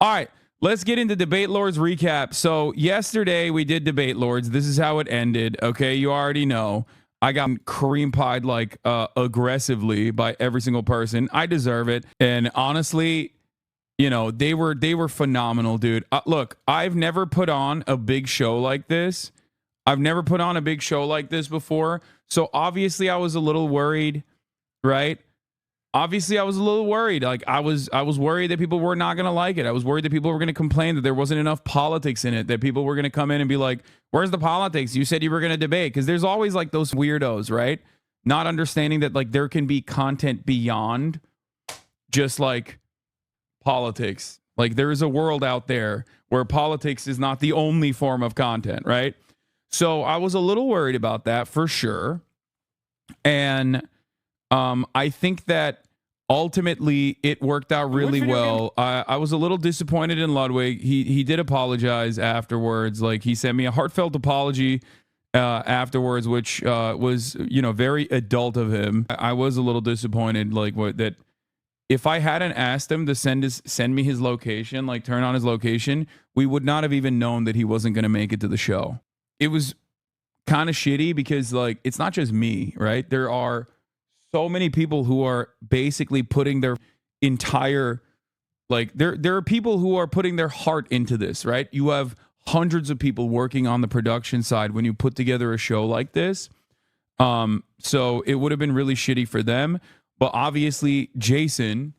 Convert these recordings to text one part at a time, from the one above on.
All right, let's get into Debatelords recap. So yesterday we did Debatelords. This is how it ended. Okay, you already know. I got cream pied like aggressively by every single person. I deserve it. And honestly, you know, they were phenomenal, dude. Look, I've never put on a big show like this. I've never put on a big show like this before. So obviously I was a little worried, right? Obviously I was a little worried. Like I was worried that people were not going to like it. I was worried that people were going to complain that there wasn't enough politics in it, that people were going to come in and be like, where's the politics? You said you were going to debate. Because there's always like those weirdos, right? Not understanding that like there can be content beyond just like politics. Like there is a world out there where politics is not the only form of content, right? So I was a little worried about that for sure. And I think that ultimately it worked out really well. I was a little disappointed in Ludwig. He did apologize afterwards. Like he sent me a heartfelt apology afterwards, which was, you know, very adult of him. I was a little disappointed, like that if I hadn't asked him to send me his location, like turn on his location, we would not have even known that he wasn't going to make it to the show. It was kind of shitty because like it's not just me, right? There are so many people who are basically putting their entire, like there are people who are putting their heart into this, right? You have hundreds of people working on the production side when you put together a show like this. So it would have been really shitty for them. But obviously Jason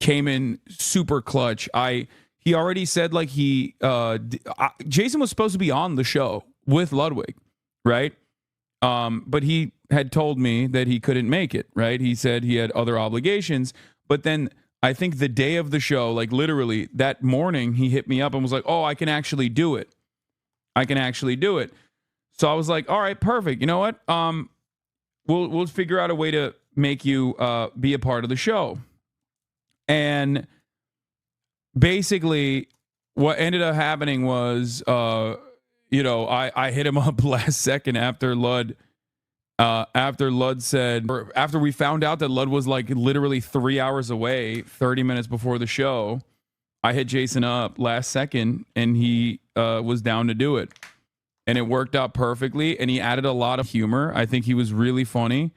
came in super clutch. He already said like Jason was supposed to be on the show with Ludwig, right? But he had told me that he couldn't make it, right? He said he had other obligations. But then I think the day of the show, like literally that morning, he hit me up and was like, oh, I can actually do it. I can actually do it. So I was like, all right, perfect. You know what? We'll figure out a way to make you be a part of the show. And basically what ended up happening was, you know, I hit him up last second after Lud said, or after we found out that Lud was like literally 3 hours away, 30 minutes before the show. I hit Jason up last second and he was down to do it. And it worked out perfectly. And he added a lot of humor. I think he was really funny.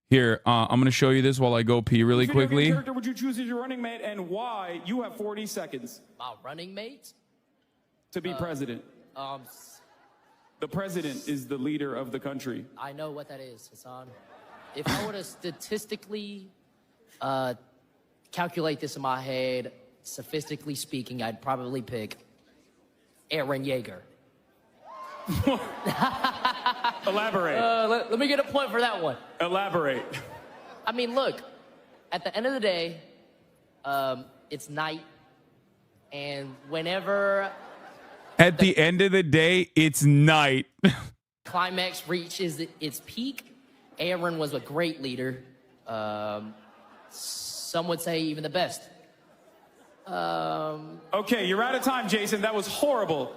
Here, I'm going to show you this while I go pee really quickly. What character would you choose as your running mate and why? You have 40 seconds. My running mate? To be president. The president is the leader of the country. I know what that is, Hasan. If I were to statistically calculate this in my head, sophistically speaking, I'd probably pick Aaron Yeager. Elaborate. Let me get a point for that one. Elaborate. I mean, look, at the end of the day, it's night, and whenever... At the end of the day, it's night. climax reaches its peak, Aaron was a great leader. Some would say even the best. Okay, you're out of time, Jason. That was horrible.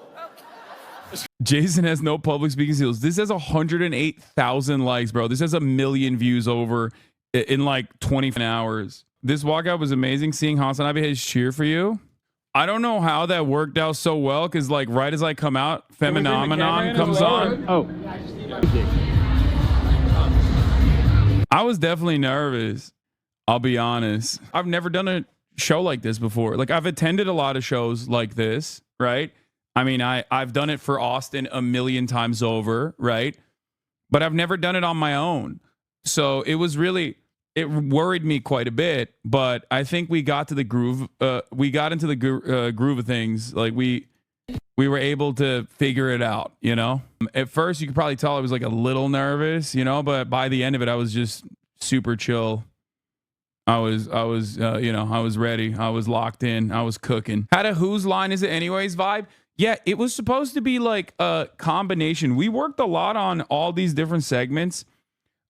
Jason has no public speaking skills. This has 108,000 likes, bro. This has 1 million views over in like 20 hours. This walkout was amazing. Seeing Hasanabi his cheer for you. I don't know how that worked out so well because like right as I come out, Phenomenon comes on. Oh. I was definitely nervous. I'll be honest. I've never done a show like this before. Like I've attended a lot of shows like this, right? I mean, I've done it for Austin 1 million times over, right? But I've never done it on my own. So it was really, it worried me quite a bit, but I think we got to the groove. We got into the groove of things. Like we were able to figure it out, you know? At first, you could probably tell I was like a little nervous, you know, but by the end of it, I was just super chill. I was you know, I was ready. I was locked in. I was cooking. Had a whose line is it anyways vibe. Yeah, it was supposed to be like a combination. We worked a lot on all these different segments.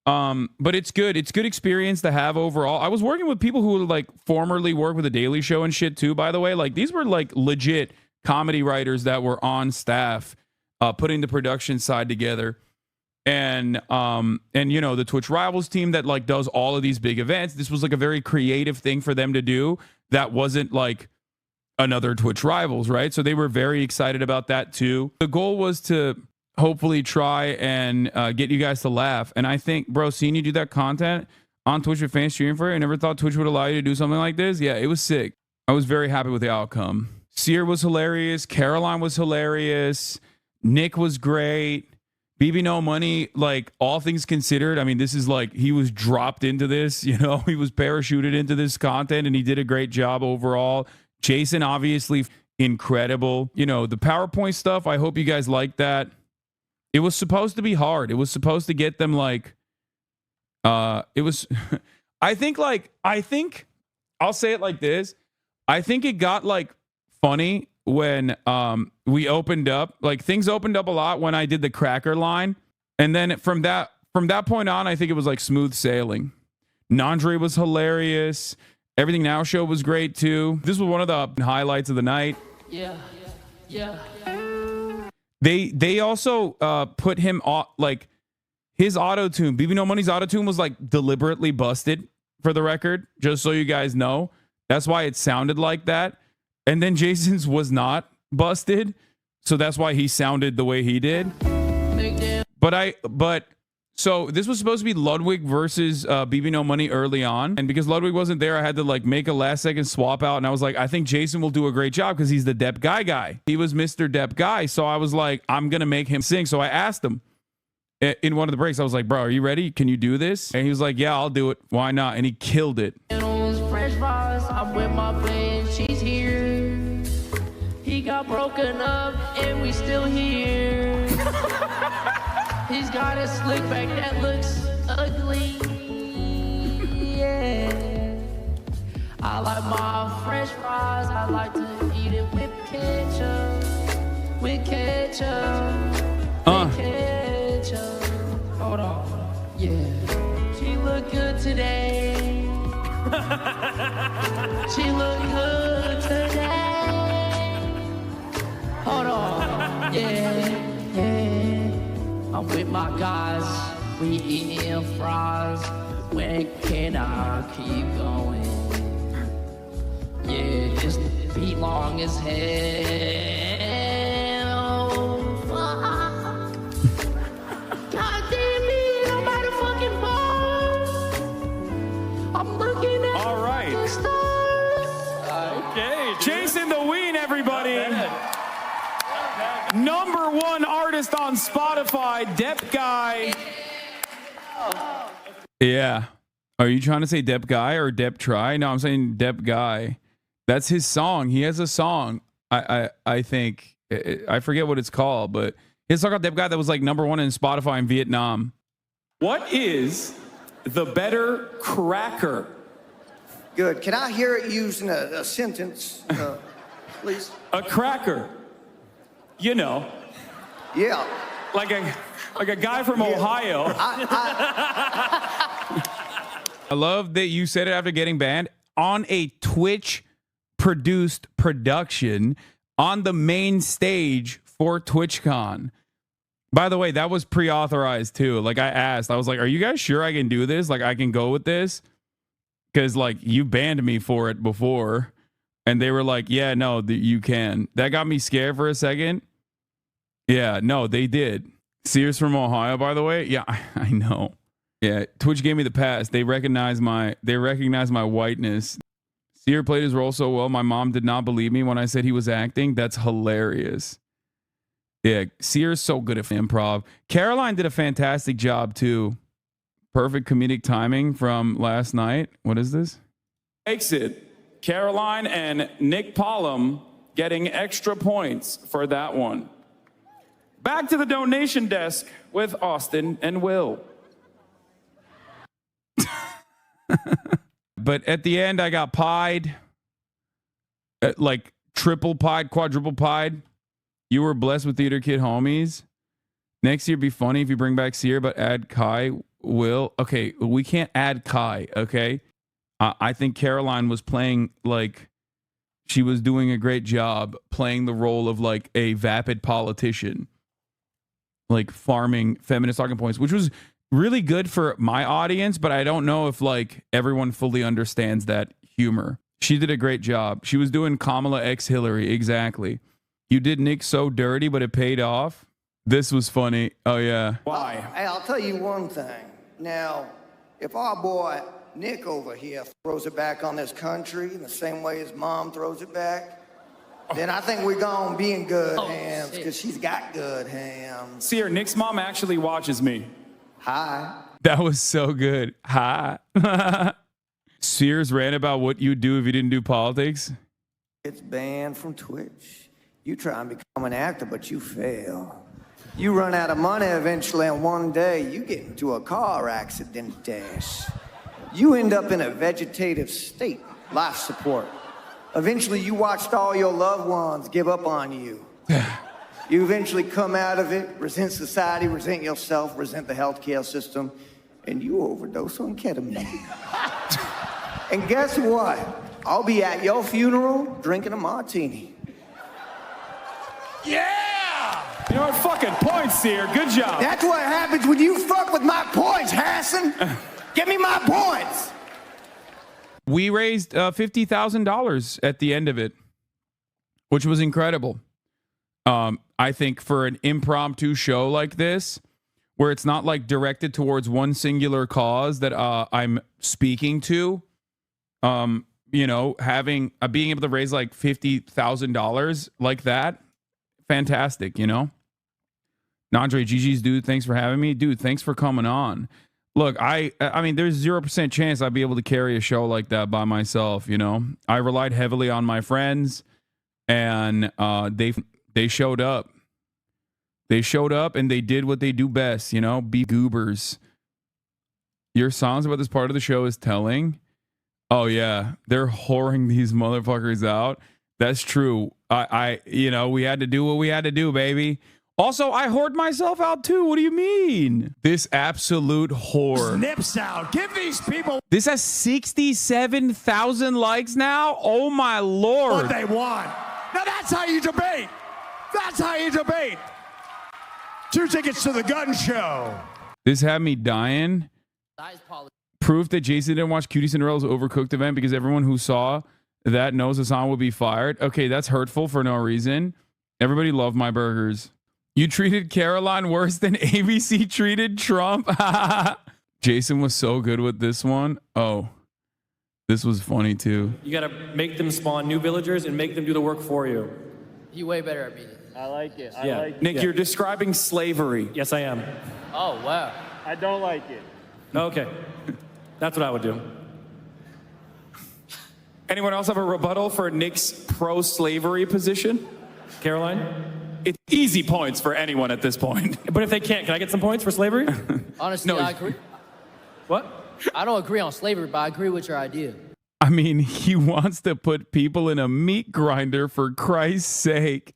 But it's good. It's good experience to have overall. I was working with people who like formerly worked with The Daily Show and shit too, by the way. Like these were like legit comedy writers that were on staff, putting the production side together. And you know, the Twitch Rivals team that like does all of these big events. This was like a very creative thing for them to do that wasn't like another Twitch rivals, right? So they were very excited about that too. The goal was to hopefully try and get you guys to laugh. And I think, bro, seeing you do that content on Twitch with fans streaming for it, I never thought Twitch would allow you to do something like this. Yeah, it was sick. I was very happy with the outcome. Cyr was hilarious. Caroline was hilarious. Nick was great. BBNO money, like all things considered, I mean, this is like he was dropped into this, you know, he was parachuted into this content and he did a great job overall. Jason, obviously incredible. You know, the PowerPoint stuff, I hope you guys like that. It was supposed to be hard. It was supposed to get them like, it was, I think I'll say it like this. I think it got like funny when we opened up, like things opened up a lot when I did the cracker line. And then from that point on, I think it was like smooth sailing. Nandre was hilarious. Everything Now show was great too. This was one of the highlights of the night. Yeah. They also put him on, like his auto-tune. BBNO Money's auto-tune was like deliberately busted, for the record, just so you guys know. That's why it sounded like that. And then Jason's was not busted, so that's why he sounded the way he did. So this was supposed to be Ludwig versus BBNO Money early on, and because Ludwig wasn't there, I had to like make a last second swap out, and I was like, I think Jason will do a great job because he's the Dep guy. He was Mr. Dep guy, so I was like, I'm gonna make him sing. So I asked him in one of the breaks, I was like, bro, are you ready? Can you do this? And he was like, yeah, I'll do it. Why not? And he killed it. I'm with my friend, she's here. He got broken up and we still here. He's got a slick back that looks ugly. Yeah. I like my French fries. I like to eat it with ketchup. With ketchup. With ketchup. Hold on. Yeah. She look good today. She look good today. Hold on. Yeah. I'm with my guys, we eating fries. When can I keep going? Yeah, this beat long as hell. Oh, fuck. God damn it, I'm at a fucking bar. I'm looking at all right. The stars. Okay, JasonTheWeen, everybody. Number one artist on Spotify, Dep Guy. Yeah. Are you trying to say Dep Guy or Dep Try? No, I'm saying Dep Guy. That's his song. He has a song. I think I forget what it's called, but his song called Dep Guy that was like number one in Spotify in Vietnam. What is the better cracker? Good. Can I hear it used in a sentence, please? A cracker. You know. Yeah. Like a guy from Ohio. I love that you said it after getting banned on a Twitch produced production on the main stage for TwitchCon. By the way, that was pre-authorized too. Like I asked, I was like, are you guys sure I can do this? Like I can go with this? Because like you banned me for it before. And they were like, yeah, no, you can. That got me scared for a second. Yeah, no, they did. Cyr's from Ohio, by the way. Yeah, I know. Yeah, Twitch gave me the pass. They recognized my whiteness. Cyr played his role so well. My mom did not believe me when I said he was acting. That's hilarious. Yeah, Cyr's so good at improv. Caroline did a fantastic job too. Perfect comedic timing from last night. What is this? Makes it. Caroline and Nick Pollum getting extra points for that one. Back to the donation desk with Austin and Will. But at the end, I got pied. Like triple pied, quadruple pied. You were blessed with Theater Kid homies. Next year, be funny if you bring back Cyr, but add Kai. Will. Okay, we can't add Kai, okay? I think Caroline was playing like she was doing a great job playing the role of like a vapid politician, like farming feminist talking points, which was really good for my audience, but I don't know if like everyone fully understands that humor. She did a great job. She was doing Kamala X Hillary. Exactly. You did Nick so dirty, but it paid off. This was funny. Oh, yeah. Why? Hey, I'll tell you one thing. Now, if our boy Nick over here throws it back on this country in the same way his mom throws it back, then I think we're gonna be in good hands, because she's got good hands. Cyr, Nick's mom actually watches me. Hi. That was so good. Hi. Sears ran about what you'd do if you didn't do politics. It's banned from Twitch. You try and become an actor, but you fail. You run out of money eventually, and one day you get into a car accident dash. You end up in a vegetative state, life support. Eventually, you watched all your loved ones give up on you. You eventually come out of it, resent society, resent yourself, resent the healthcare system, and you overdose on ketamine. And guess what? I'll be at your funeral drinking a martini. Yeah! You know what? Fucking points, Cyr. Good job. That's what happens when you fuck with my points, Hassan. Give me my points. We raised $50,000 at the end of it, which was incredible. I think for an impromptu show like this, where it's not like directed towards one singular cause that I'm speaking to, you know, having being able to raise like $50,000 like that, fantastic, you know. Nandre, GG's dude, thanks for having me. Dude, thanks for coming on. Look, I mean, there's 0% chance I'd be able to carry a show like that by myself, you know. I relied heavily on my friends, and they showed up. They showed up and they did what they do best, you know, be goobers. Your songs about this part of the show is telling. Oh yeah, they're whoring these motherfuckers out. That's true. I you know, we had to do what we had to do, baby. Also, I whored myself out too. What do you mean? This absolute whore. Snips out. Give these people This has 67,000 likes now. Oh my lord. what they want. Now that's how you debate. That's how you debate. 2 tickets to the gun show. This had me dying. Size policy. Proof that Jason didn't watch Cutie Cinderella's Overcooked event because everyone who saw that knows Hasan would be fired. Okay, that's hurtful for no reason. Everybody loved my burgers. You treated Caroline worse than ABC treated Trump. Jason was so good with this one. Oh, this was funny too. You gotta make them spawn new villagers and make them do the work for you. You way better at me. I like it. Yeah. I like Nick, it. you're describing slavery. Yes, I am. Oh, wow. I don't like it. Okay. That's what I would do. Anyone else have a rebuttal for Nick's pro-slavery position? Caroline? It's easy points for anyone at this point. But if they can't, can I get some points for slavery? Honestly, No, I agree. What? I don't agree on slavery, but I agree with your idea. I mean, he wants to put people in a meat grinder for Christ's sake.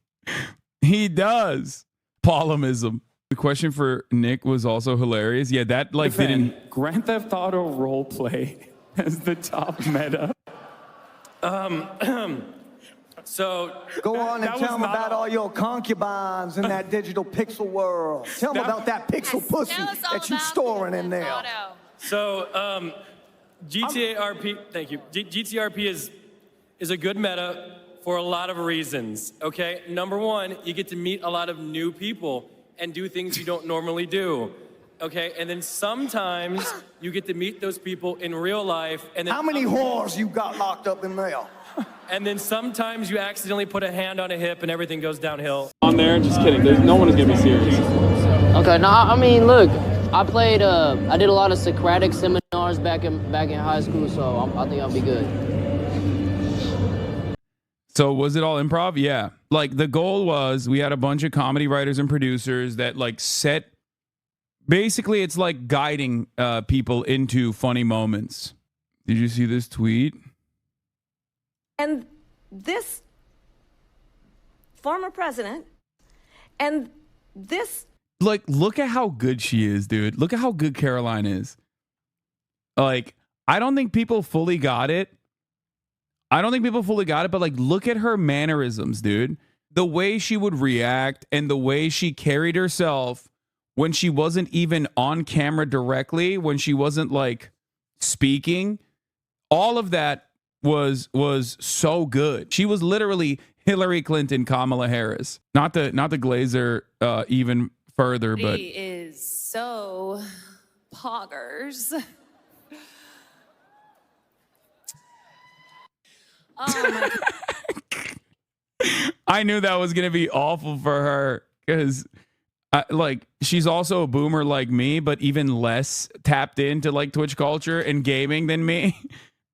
He does. Paulimism. The question for Nick was also hilarious. Yeah, that like didn't. Grand Theft Auto roleplay as the top meta. So, Go on and That was tell them not about a- all your concubines in that digital pixel world. Tell them about that pixel pussy that you storing in there. GTRP, thank you. GTRP is a good meta for a lot of reasons, okay? Number one, you get to meet a lot of new people and do things you don't normally do, okay? And then sometimes you get to meet those people in real life, and then How many whores you got locked up in there? and then sometimes you accidentally put a hand on a hip and everything goes downhill. On there, just kidding. There's no one is gonna be serious. Okay, no, I mean, look, I played, I did a lot of Socratic seminars back in high school, so I think I'll be good. So was it all improv? Yeah. Like the goal was we had a bunch of comedy writers and producers that like set. Basically, it's like guiding people into funny moments. Did you see this tweet? And this former president and this Like, look at how good she is, dude. Look at how good Caroline is. Like, I don't think people fully got it. But like, look at her mannerisms, dude. The way she would react and the way she carried herself when she wasn't even on camera directly, when she wasn't like speaking, all of that was so good. She was literally Hillary Clinton, Kamala Harris. Not the Glazer even further, but He is so poggers. Oh my I knew that was gonna be awful for her because like she's also a boomer like me, but even less tapped into like Twitch culture and gaming than me.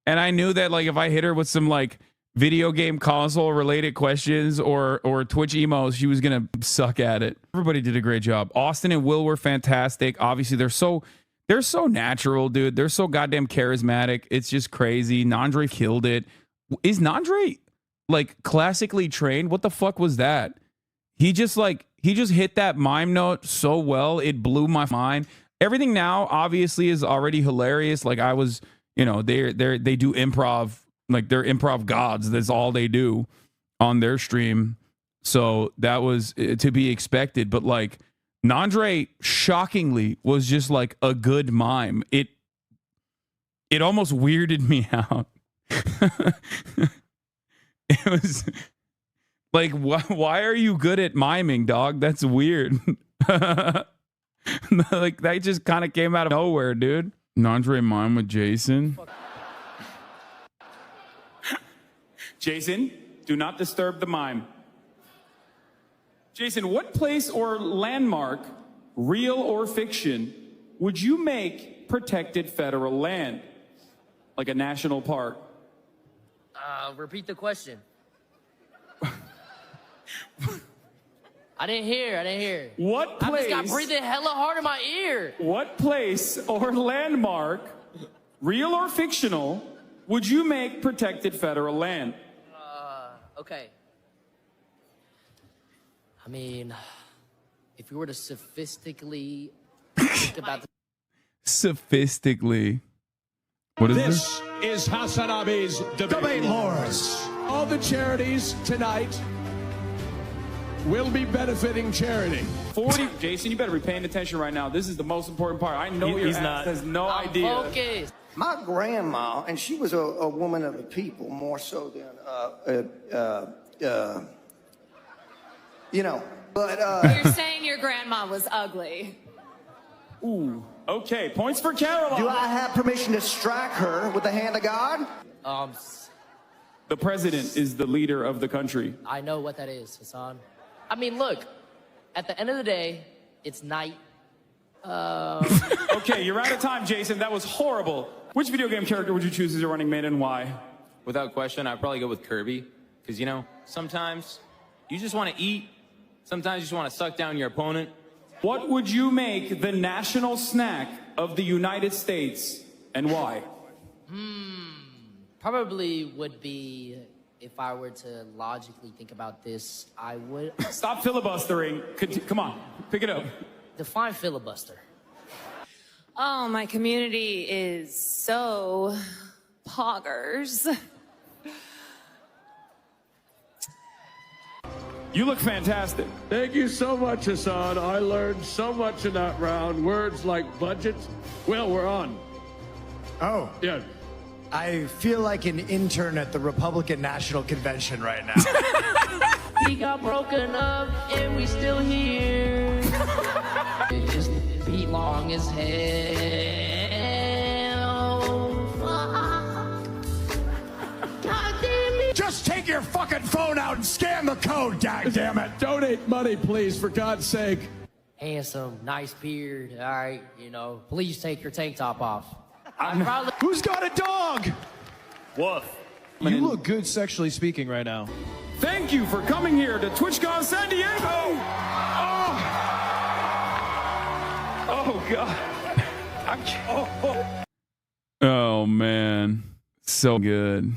And I knew that like if I hit her with some like video game console related questions or Twitch emos, she was gonna suck at it. Everybody did a great job. Austin and Will were fantastic. Obviously, they're so natural, dude. They're so goddamn charismatic. It's just crazy. Nandre killed it. Is Nandre like classically trained? What the fuck was that? He just hit that mime note so well, it blew my mind. Everything now obviously is already hilarious. Like I was, you know, they do improv, like they're improv gods. That's all they do on their stream. So that was to be expected. But like Nandre shockingly was just like a good mime. It almost weirded me out. It was like, why are you good at miming, dog? That's weird. Like that just kind of came out of nowhere, dude. Nandre mime with Jason. Jason, do not disturb the mime. Jason, what place or landmark, real or fiction, would you make protected federal land? Like a national park? Repeat the question. I didn't hear. What place? I just got breathing hella hard in my ear. What place or landmark, real or fictional, would you make protected federal land? Okay. I mean, if you were to sophistically think about the Sophistically. What is this? Is Hasanabi's Debatelords. All the charities tonight will be benefiting charity. 40. Jason, you better be paying attention right now. This is the most important part. I know your ass has no idea. focused. My grandma, and she was a woman of the people more so than, you know, but... You're saying your grandma was ugly. Ooh. Okay, points for Caroline. Do I have permission to strike her with the hand of God? The president is the leader of the country. I know what that is, Hasan. I mean, look, at the end of the day, it's night. Okay, you're out of time, Jason. That was horrible. Which video game character would you choose as your running mate and why? Without question, I'd probably go with Kirby. Because, you know, sometimes you just want to eat. Sometimes you just want to suck down your opponent. What would you make the national snack of the United States and why? Probably would be, if I were to logically think about this, I would... Stop filibustering. Come on, pick it up. Define filibuster. Oh, my community is so poggers. You look fantastic. Thank you so much, Hasan. I learned so much in that round. Words like budget. Well, we're on. Oh. Yeah. I feel like an intern at the Republican National Convention right now. We got broken up and we still here. It just beat long as hell. God damn it. Just take your fucking phone out and scan the code, goddammit. Donate money, please, for God's sake. Handsome, nice beard. All right, you know, please take your tank top off. Who's got a dog? Woof. You look good sexually speaking right now. Thank you for coming here to TwitchCon San Diego. Oh God. Oh man, so good.